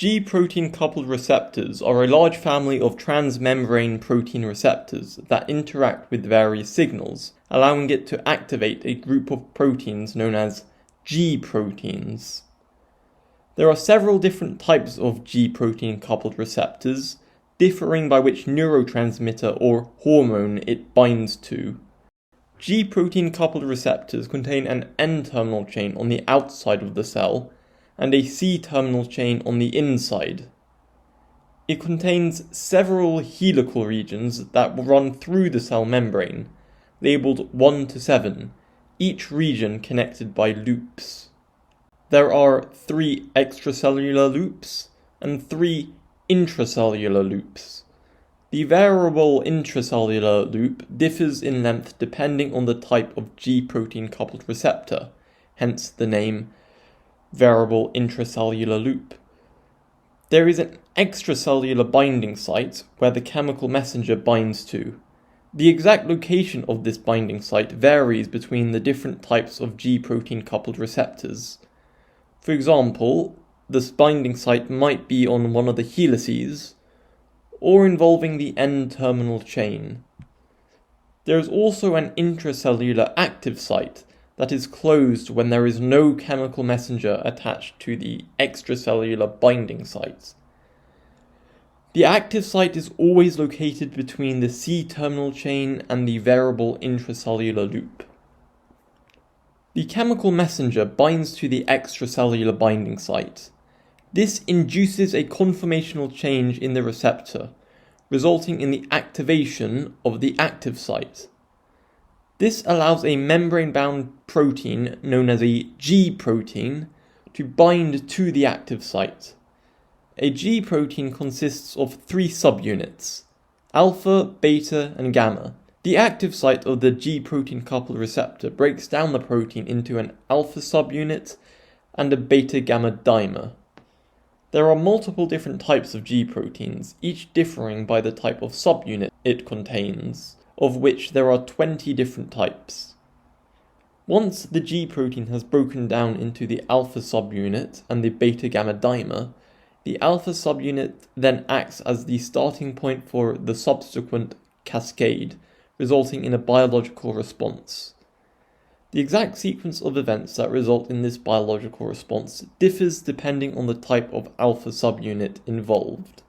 G-protein coupled receptors are a large family of transmembrane protein receptors that interact with various signals, allowing it to activate a group of proteins known as G-proteins. There are several different types of G-protein coupled receptors, differing by which neurotransmitter or hormone it binds to. G-protein coupled receptors contain an N-terminal chain on the outside of the cell and a C-terminal chain on the inside. It contains several helical regions that run through the cell membrane, labeled 1 to 7, each region connected by loops. There are 3 extracellular loops and 3 intracellular loops. The variable intracellular loop differs in length depending on the type of G-protein coupled receptor, hence the name variable intracellular loop. There is an extracellular binding site where the chemical messenger binds to. The exact location of this binding site varies between the different types of G-protein coupled receptors. For example, this binding site might be on one of the helices, or involving the N-terminal chain. There is also an intracellular active site that is closed when there is no chemical messenger attached to the extracellular binding site. The active site is always located between the C-terminal chain and the variable intracellular loop. The chemical messenger binds to the extracellular binding site. This induces a conformational change in the receptor, resulting in the activation of the active site. This allows a membrane-bound protein known as a G-protein to bind to the active site. A G-protein consists of 3 subunits, alpha, beta, and gamma. The active site of the G-protein coupled receptor breaks down the protein into an alpha subunit and a beta-gamma dimer. There are multiple different types of G-proteins, each differing by the type of subunit it contains, of which there are 20 different types. Once the G-protein has broken down into the alpha subunit and the beta-gamma dimer, the alpha subunit then acts as the starting point for the subsequent cascade, resulting in a biological response. The exact sequence of events that result in this biological response differs depending on the type of alpha subunit involved.